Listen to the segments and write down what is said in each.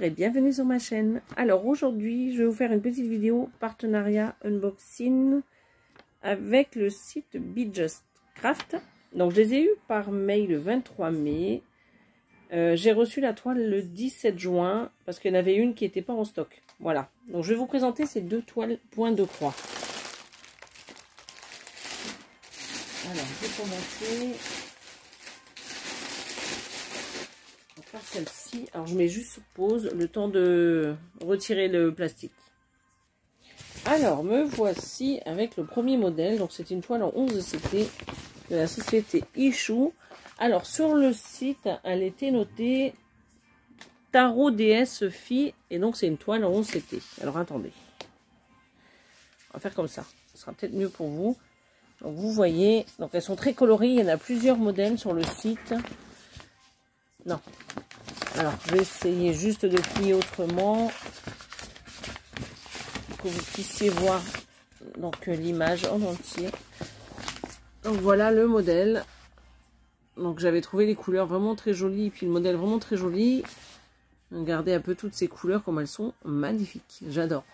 et bienvenue sur ma chaîne. Alors aujourd'hui, je vais vous faire une petite vidéo partenariat unboxing avec le site Be Just Craft. Donc je les ai eu par mail le 23 mai. J'ai reçu la toile le 17 juin parce qu'il y en avait une qui n'était pas en stock. Voilà. Donc je vais vous présenter ces deux toiles point de croix. Alors je vais commencer par celle-ci. Alors je mets juste sur pause le temps de retirer le plastique. Alors me voici avec le premier modèle. Donc c'est une toile en 11 CT de la société Ichou. Alors sur le site elle était notée Tarot DS Fille et donc c'est une toile en 11 CT. Alors attendez, on va faire comme ça, ce sera peut-être mieux pour vous. Donc vous voyez, donc elles sont très colorées, il y en a plusieurs modèles sur le site. Non, alors je vais essayer juste de plier autrement pour que vous puissiez voir donc l'image en entier. Donc voilà le modèle. Donc j'avais trouvé les couleurs vraiment très jolies et puis le modèle vraiment très joli. Regardez un peu toutes ces couleurs comme elles sont magnifiques, j'adore.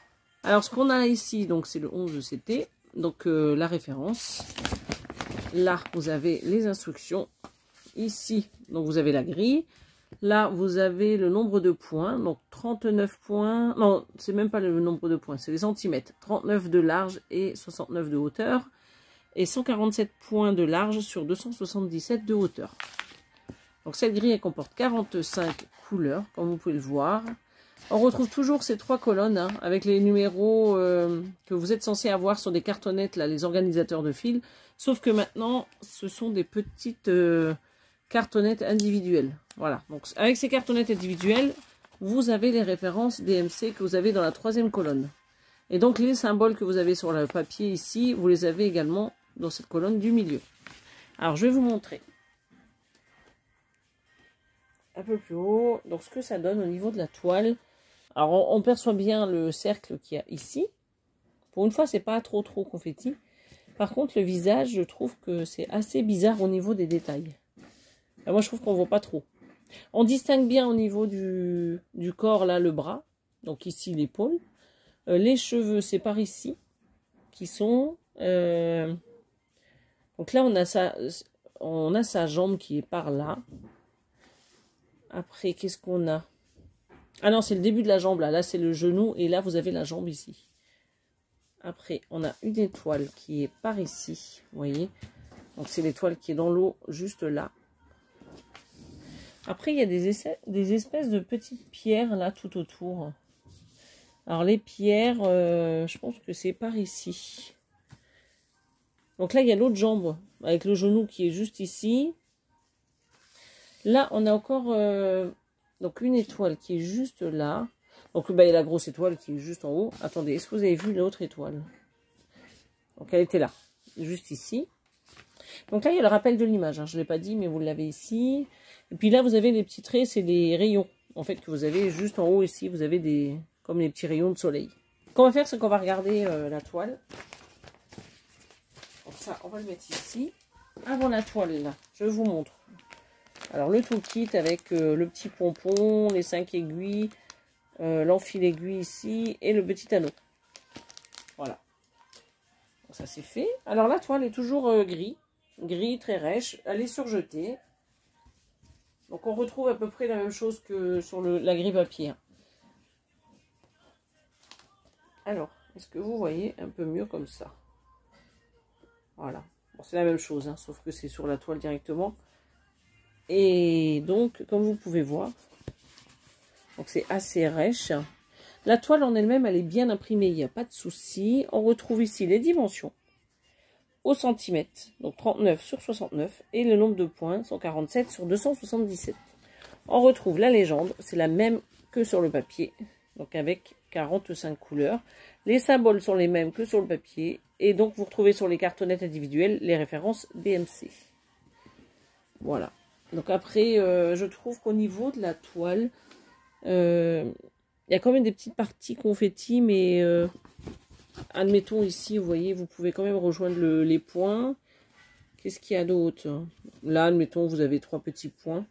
Alors ce qu'on a ici, donc c'est le 11 CT, donc la référence. Là vous avez les instructions. Ici donc vous avez la grille. Là vous avez le nombre de points, donc 39 points. Non, c'est même pas le nombre de points, c'est les centimètres. 39 de large et 69 de hauteur. Et 147 points de large sur 277 de hauteur. Donc cette grille elle comporte 45 couleurs, comme vous pouvez le voir. On retrouve toujours ces trois colonnes hein, avec les numéros que vous êtes censé avoir sur des cartonnettes, là, les organisateurs de fil. Sauf que maintenant, ce sont des petites cartonnettes individuelles. Voilà, donc avec ces cartonnettes individuelles, vous avez les références DMC que vous avez dans la troisième colonne. Et donc les symboles que vous avez sur le papier ici, vous les avez également dans cette colonne du milieu. Alors je vais vous montrer un peu plus haut donc ce que ça donne au niveau de la toile. Alors on perçoit bien le cercle qu'il y a ici. Pour une fois c'est pas trop confetti. Par contre le visage, je trouve que c'est assez bizarre au niveau des détails. Alors, moi je trouve qu'on voit pas trop. On distingue bien au niveau du corps là le bras, donc ici l'épaule. Les cheveux c'est par ici qui sont donc là on a sa jambe qui est par là. Après qu'est-ce qu'on a? Ah non, c'est le début de la jambe là. Là c'est le genou et là vous avez la jambe ici. Après on a une étoile qui est par ici, vous voyez. Donc c'est l'étoile qui est dans l'eau juste là. Après il y a des espèces de petites pierres là tout autour. Alors les pierres, je pense que c'est par ici. Donc là il y a l'autre jambe avec le genou qui est juste ici. Là on a encore donc une étoile qui est juste là. Donc bah, il y a la grosse étoile qui est juste en haut. Attendez, est-ce que vous avez vu l'autre étoile? Donc elle était là, juste ici. Donc là il y a le rappel de l'image, hein. Je ne l'ai pas dit mais vous l'avez ici. Et puis là vous avez les petits traits, c'est les rayons en fait que vous avez juste en haut ici. Vous avez des comme les petits rayons de soleil. Ce qu'on va faire c'est qu'on va regarder la toile. Donc ça on va le mettre ici. Avant la toile là, je vous montre. Alors le toolkit avec le petit pompon, les 5 aiguilles, l'enfil aiguille ici et le petit anneau. Voilà. Donc, ça c'est fait. Alors la toile est toujours gris très rêche, elle est surjetée. Donc on retrouve à peu près la même chose que sur la grille papier. Alors, est-ce que vous voyez un peu mieux comme ça? Voilà. Bon, c'est la même chose, hein, sauf que c'est sur la toile directement. Et donc, comme vous pouvez voir, donc c'est assez rêche. La toile en elle-même, elle est bien imprimée, il n'y a pas de souci. On retrouve ici les dimensions au centimètre, donc 39 sur 69, et le nombre de points, 147 sur 277. On retrouve la légende, c'est la même que sur le papier, donc avec 45 couleurs. Les symboles sont les mêmes que sur le papier, et donc vous retrouvez sur les cartonnettes individuelles les références BMC. Voilà. Donc après, je trouve qu'au niveau de la toile, il y a quand même des petites parties confetti, mais admettons ici, vous voyez, vous pouvez quand même rejoindre les points. Qu'est-ce qu'il y a d'autre? Là, admettons, vous avez 3 petits points.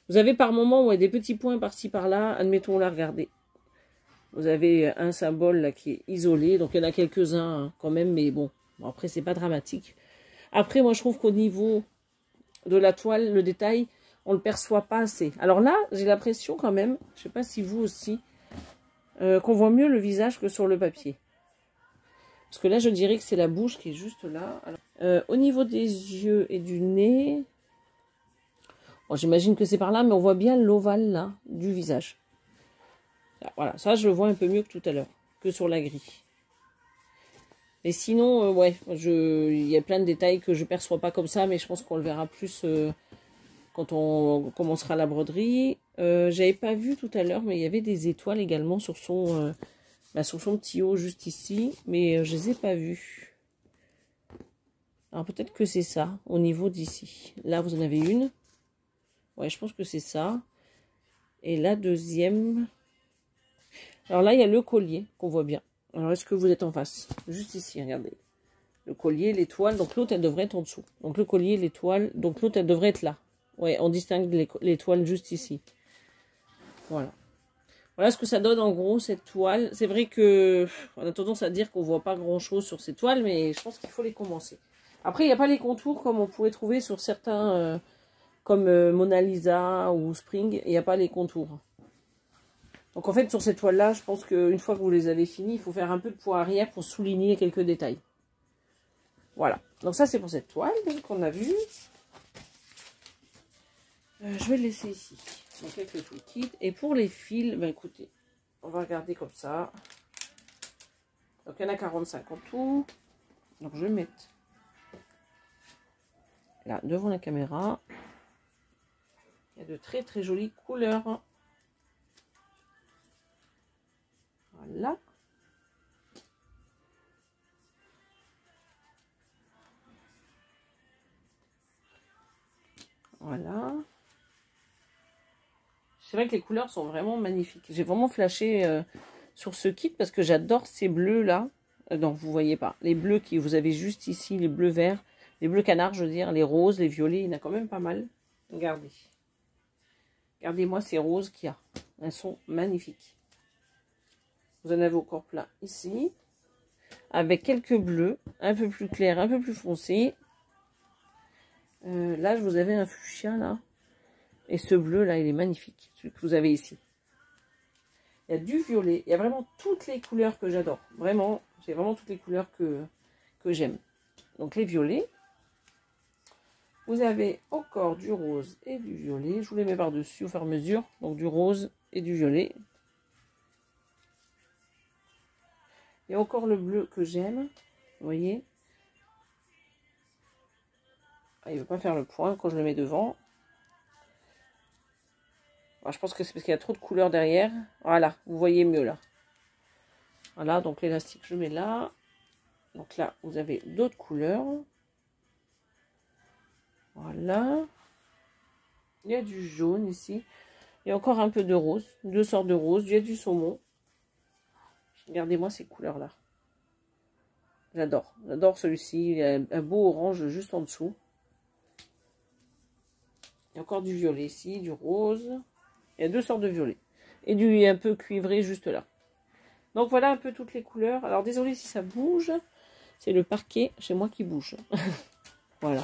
Vous avez par moment ouais, des petits points par-ci par-là. Admettons là, regardez. Vous avez un symbole là qui est isolé. Donc il y en a quelques-uns hein, quand même. Mais bon, après c'est pas dramatique. Après moi je trouve qu'au niveau de la toile, le détail, on le perçoit pas assez. Alors là, j'ai l'impression quand même, je sais pas si vous aussi, qu'on voit mieux le visage que sur le papier. Parce que là, je dirais que c'est la bouche qui est juste là. Alors, au niveau des yeux et du nez, bon, j'imagine que c'est par là, mais on voit bien l'ovale là du visage. Voilà, ça je le vois un peu mieux que tout à l'heure, que sur la grille. Mais sinon, ouais, il y a plein de détails que je perçois pas comme ça, mais je pense qu'on le verra plus quand on commencera la broderie. J'avais pas vu tout à l'heure, mais il y avait des étoiles également sur son petit haut juste ici, mais je les ai pas vues. Alors peut-être que c'est ça, au niveau d'ici. Là, vous en avez une. Ouais, je pense que c'est ça. Et la deuxième... Alors là, il y a le collier qu'on voit bien. Alors, est-ce que vous êtes en face? Juste ici, regardez. Le collier, l'étoile. Donc, l'autre, elle devrait être en dessous. Donc, le collier, l'étoile. Donc, l'autre, elle devrait être là. Ouais, on distingue l'étoile juste ici. Voilà. Voilà ce que ça donne, en gros, cette toile. C'est vrai que on a tendance à dire qu'on voit pas grand-chose sur ces toiles, mais je pense qu'il faut les commencer. Après, il n'y a pas les contours comme on pourrait trouver sur certains, comme Mona Lisa ou Spring. Il n'y a pas les contours. Donc en fait, sur cette toile-là, je pense qu'une fois que vous les avez finis, il faut faire un peu de poids arrière pour souligner quelques détails. Voilà. Donc ça, c'est pour cette toile qu'on a vue. Je vais le laisser ici. Donc avec le toolkit. Et pour les fils, ben écoutez, on va regarder comme ça. Donc il y en a 45 en tout. Donc je vais mettre là, devant la caméra. Il y a de très très jolies couleurs. Voilà. Voilà. C'est vrai que les couleurs sont vraiment magnifiques. J'ai vraiment flashé sur ce kit parce que j'adore ces bleus là. Donc vous voyez pas. Les bleus que vous avez juste ici, les bleus verts, les bleus canards, je veux dire, les roses, les violets, il y en a quand même pas mal. Regardez. Regardez-moi ces roses qu'il y a. Elles sont magnifiques. Vous en avez encore plein ici. Avec quelques bleus, un peu plus clairs, un peu plus foncés. Là, vous avez un fuchsia, là. Et ce bleu, là, il est magnifique. Celui que vous avez ici. Il y a du violet. Il y a vraiment toutes les couleurs que j'adore. Vraiment, j'ai vraiment toutes les couleurs que j'aime. Donc, les violets. Vous avez encore du rose et du violet. Je vous les mets par-dessus au fur et à mesure. Donc, du rose et du violet. Et encore le bleu que j'aime. Vous voyez? Ah, il ne veut pas faire le point quand je le mets devant. Alors, je pense que c'est parce qu'il y a trop de couleurs derrière. Voilà, vous voyez mieux là. Voilà, donc l'élastique, je mets là. Donc là, vous avez d'autres couleurs. Voilà. Il y a du jaune ici. Il y a encore un peu de rose. Deux sortes de rose. Il y a du saumon. Regardez-moi ces couleurs-là. J'adore. J'adore celui-ci. Il y a un beau orange juste en dessous. Il y a encore du violet ici, du rose. Il y a deux sortes de violet. Et du un peu cuivré juste là. Donc voilà un peu toutes les couleurs. Alors désolé si ça bouge. C'est le parquet chez moi qui bouge. Voilà.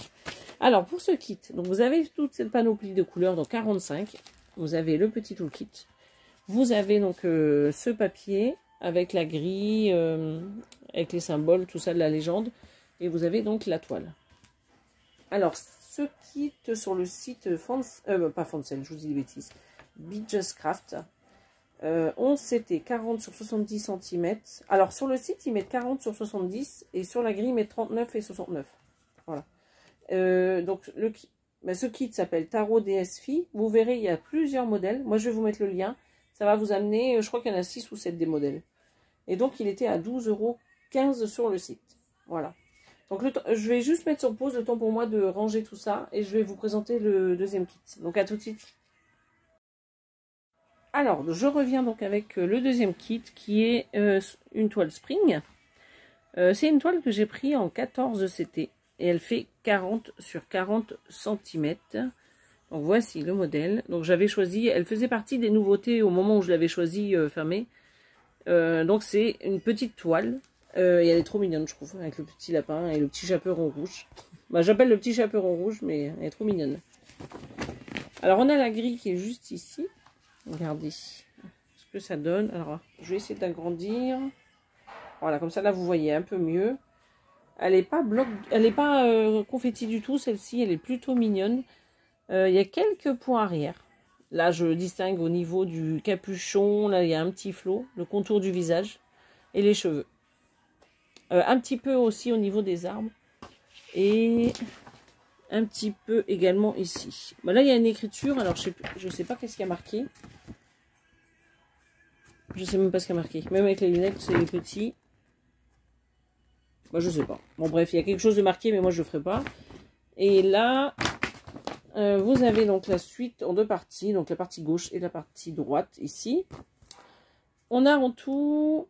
Alors pour ce kit, donc vous avez toute cette panoplie de couleurs, donc 45. Vous avez le petit toolkit. Vous avez donc ce papier avec la grille, avec les symboles, tout ça de la légende. Et vous avez donc la toile. Alors ce kit sur le site pas Foncel, je vous dis des bêtises. Be Just Craft. 11 CT, 40 sur 70 cm. Alors sur le site, ils mettent 40 sur 70 et sur la grille, ils mettent 39 et 69. Voilà. Donc ce kit s'appelle Tarot DS Filles. Vous verrez, il y a plusieurs modèles. Moi, je vais vous mettre le lien. Ça va vous amener, je crois qu'il y en a 6 ou 7 des modèles. Et donc, il était à 12,15 € sur le site. Voilà. Donc, je vais juste mettre sur pause le temps pour moi de ranger tout ça. Et je vais vous présenter le deuxième kit. Donc, à tout de suite. Alors, je reviens donc avec le deuxième kit qui est une toile Spring. C'est une toile que j'ai pris en 14 CT et elle fait 40 sur 40 cm. Donc voici le modèle. Donc j'avais choisi, elle faisait partie des nouveautés au moment où je l'avais choisi fermée. Donc c'est une petite toile. Et elle est trop mignonne, je trouve, avec le petit lapin et le petit chaperon rouge. Bah, j'appelle le petit chaperon rouge, mais elle est trop mignonne. Alors on a la grille qui est juste ici. Regardez ce que ça donne. Alors je vais essayer d'agrandir. Voilà, comme ça là vous voyez un peu mieux. Elle n'est pas confetti du tout, celle-ci, elle est plutôt mignonne. Il y a quelques points arrière. Là, je distingue au niveau du capuchon. Là, il y a un petit flot, le contour du visage et les cheveux. Un petit peu aussi au niveau des arbres. Et un petit peu également ici. Bah, là, il y a une écriture. Alors, je sais pas qu'est-ce qu'il y a marqué. Je sais même pas ce qu'il y a marqué. Même avec les lunettes, c'est petit. Bah, je sais pas. Bon, bref, il y a quelque chose de marqué, mais moi, je le ferai pas. Et là... vous avez donc la suite en deux parties, donc la partie gauche et la partie droite ici. On a en tout,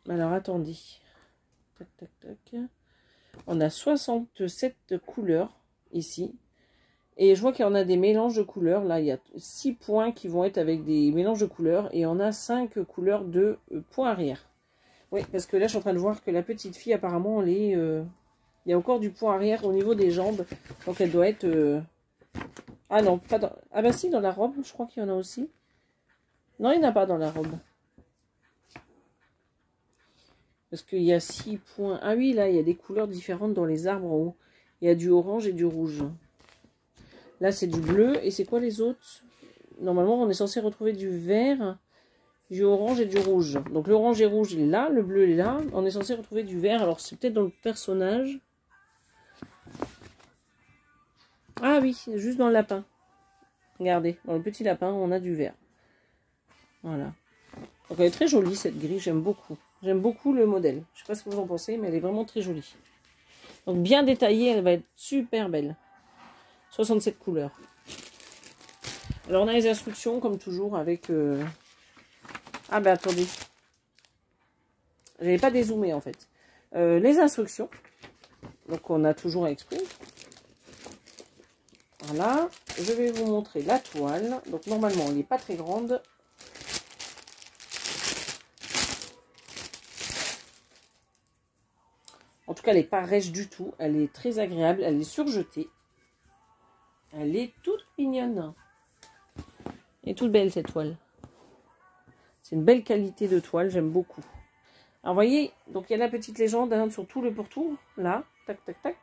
alors attendez, tac tac tac, on a 67 couleurs ici. Et je vois qu'il y en a des mélanges de couleurs. Là, il y a 6 points qui vont être avec des mélanges de couleurs. Et on a 5 couleurs de points arrière. Oui, parce que là, je suis en train de voir que la petite fille, apparemment, elle est... il y a encore du point arrière au niveau des jambes. Donc, elle doit être... Ah non, pas dans... Ah bah si, dans la robe, je crois qu'il y en a aussi. Non, il n'y en a pas dans la robe. Parce qu'il y a 6 points. Ah oui, là, il y a des couleurs différentes dans les arbres en haut. Il y a du orange et du rouge. Là, c'est du bleu. Et c'est quoi les autres? Normalement, on est censé retrouver du vert, du orange et du rouge. Donc, l'orange et rouge, il est là. Le bleu est là. On est censé retrouver du vert. Alors, c'est peut-être dans le personnage. Ah oui, c'est juste dans le lapin. Regardez, dans le petit lapin, on a du vert. Voilà. Donc, elle est très jolie, cette grille. J'aime beaucoup. J'aime beaucoup le modèle. Je ne sais pas ce que vous en pensez, mais elle est vraiment très jolie. Donc, bien détaillée, elle va être super belle. 67 couleurs. Alors, on a les instructions, comme toujours, avec... Ah ben, attendez. Je n'avais pas dézoomé, en fait. Les instructions. Donc, on a toujours à exprimer. Voilà. Je vais vous montrer la toile. Donc, normalement, elle n'est pas très grande. En tout cas, elle n'est pas rêche du tout. Elle est très agréable. Elle est surjetée. Elle est toute mignonne. Elle est toute belle, cette toile. C'est une belle qualité de toile. J'aime beaucoup. Alors, vous voyez, donc il y a la petite légende hein, sur tout le pourtour. Là, tac, tac, tac.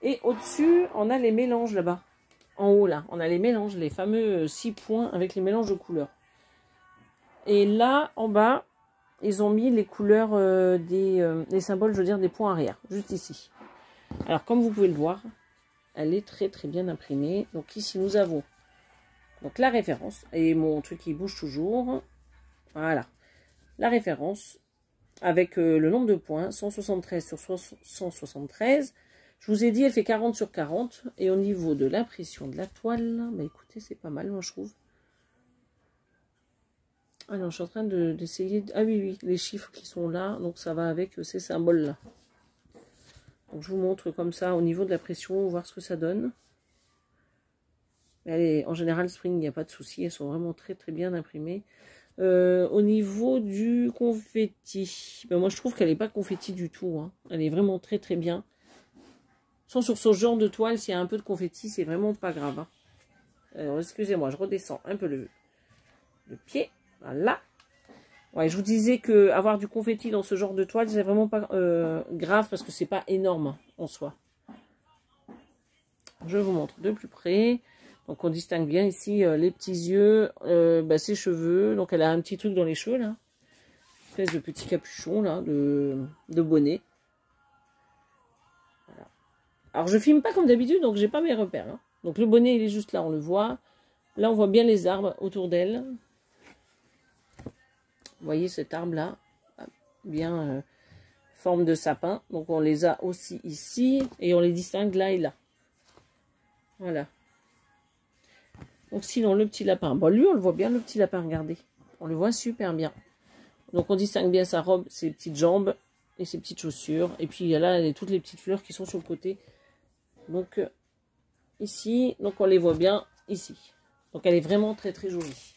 Et au-dessus, on a les mélanges là-bas. En haut, là, on a les mélanges, les fameux 6 points avec les mélanges de couleurs. Et là, en bas, ils ont mis les couleurs les symboles, je veux dire, des points arrière, juste ici. Alors, comme vous pouvez le voir, elle est très très bien imprimée. Donc ici, nous avons donc la référence. Et mon truc qui bouge toujours. Voilà. La référence avec le nombre de points, 173 sur 173. Je vous ai dit, elle fait 40 sur 40. Et au niveau de l'impression de la toile, bah écoutez, c'est pas mal, moi je trouve. Alors, je suis en train d'essayer... Ah oui, oui, les chiffres qui sont là. Donc, ça va avec ces symboles-là. Donc, je vous montre comme ça, au niveau de la pression, voir ce que ça donne. En général, Spring, il n'y a pas de souci. Elles sont vraiment très, très bien imprimées. Au niveau du confetti, ben moi, je trouve qu'elle n'est pas confetti du tout. Hein. Elle est vraiment très, très bien. Sans sur ce genre de toile, s'il y a un peu de confetti, c'est vraiment pas grave. Hein. Alors, excusez-moi, je redescends un peu le pied. Voilà. Ouais, je vous disais que avoir du confetti dans ce genre de toile, c'est vraiment pas grave parce que c'est pas énorme en soi. Je vous montre de plus près. Donc on distingue bien ici les petits yeux, ses cheveux. Donc elle a un petit truc dans les cheveux là. Une espèce de petit capuchon là, de bonnet. Voilà. Alors je filme pas comme d'habitude, donc j'ai pas mes repères. Hein. Donc le bonnet il est juste là, on le voit. Là on voit bien les arbres autour d'elle. Vous voyez cet arbre-là, bien forme de sapin. Donc on les a aussi ici et on les distingue là et là. Voilà. Donc sinon le petit lapin, bon lui on le voit bien le petit lapin, regardez. On le voit super bien. Donc on distingue bien sa robe, ses petites jambes et ses petites chaussures. Et puis il y a là toutes les petites fleurs qui sont sur le côté. Donc ici. Donc on les voit bien ici. Donc elle est vraiment très très jolie.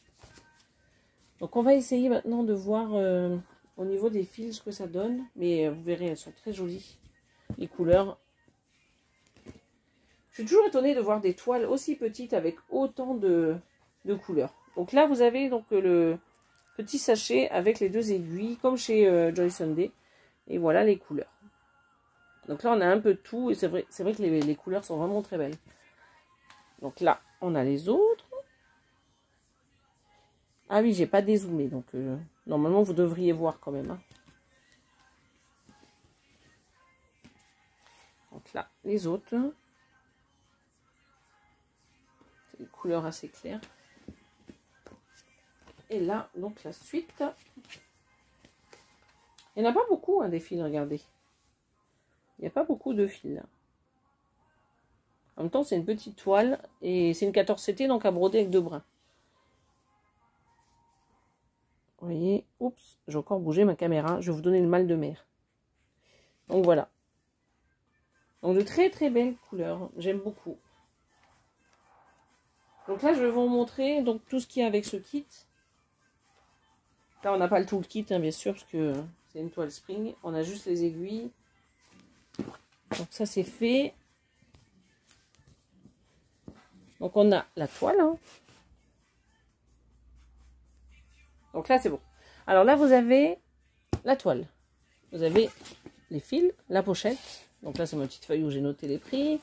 Donc on va essayer maintenant de voir au niveau des fils ce que ça donne. Mais vous verrez, elles sont très jolies. Les couleurs. Je suis toujours étonnée de voir des toiles aussi petites avec autant de couleurs. Donc là vous avez donc le petit sachet avec les 2 aiguilles comme chez Joy Sunday. Et voilà les couleurs. Donc là on a un peu de tout et c'est vrai que les couleurs sont vraiment très belles. Donc là on a les autres. Ah oui, j'ai pas dézoomé, donc normalement vous devriez voir quand même. Hein. Donc là, les autres. C'est une couleur assez claire. Et là, donc la suite. Il n'y en a pas beaucoup, hein, des fils, regardez. Il n'y a pas beaucoup de fils. Là. En même temps, c'est une petite toile et c'est une 14CT, donc à broder avec 2 brins. Vous voyez, oups, j'ai encore bougé ma caméra. Je vais vous donner le mal de mer. Donc voilà. Donc de très très belles couleurs. J'aime beaucoup. Donc là, je vais vous montrer donc, tout ce qu'il y a avec ce kit. Là, on n'a pas tout le kit, hein, bien sûr, parce que c'est une toile spring. On a juste les aiguilles. Donc ça, c'est fait. Donc on a la toile. Hein. Donc là, c'est bon. Alors là, vous avez la toile. Vous avez les fils, la pochette. Donc là, c'est ma petite feuille où j'ai noté les prix.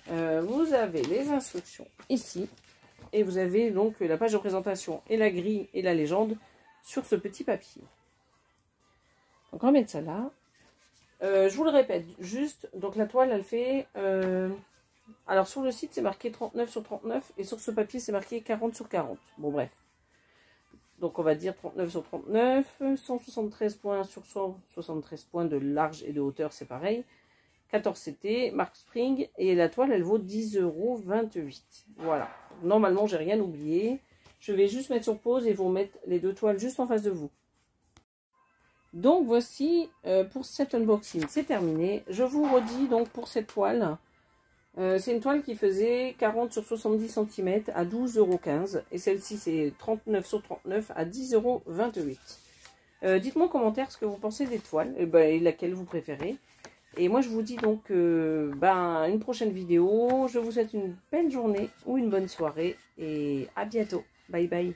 Vous avez les instructions ici. Et vous avez donc la page de présentation et la grille et la légende sur ce petit papier. Donc on va mettre ça là. Je vous le répète, juste, donc la toile, elle fait... alors sur le site, c'est marqué 39 sur 39. Et sur ce papier, c'est marqué 40 sur 40. Bon, bref. Donc on va dire 39 sur 39, 173 points sur 173 points de large et de hauteur, c'est pareil. 14 CT, marque Spring, et la toile elle vaut 10,28 €. Voilà, normalement j'ai rien oublié. Je vais juste mettre sur pause et vous mettre les 2 toiles juste en face de vous. Donc voici pour cet unboxing, c'est terminé. Je vous redis donc pour cette toile. C'est une toile qui faisait 40 sur 70 cm à 12,15 €. Et celle-ci, c'est 39 sur 39 à 10,28 €. Dites-moi en commentaire ce que vous pensez des toiles et laquelle vous préférez. Et moi, je vous dis donc une prochaine vidéo. Je vous souhaite une belle journée ou une bonne soirée. Et à bientôt. Bye bye.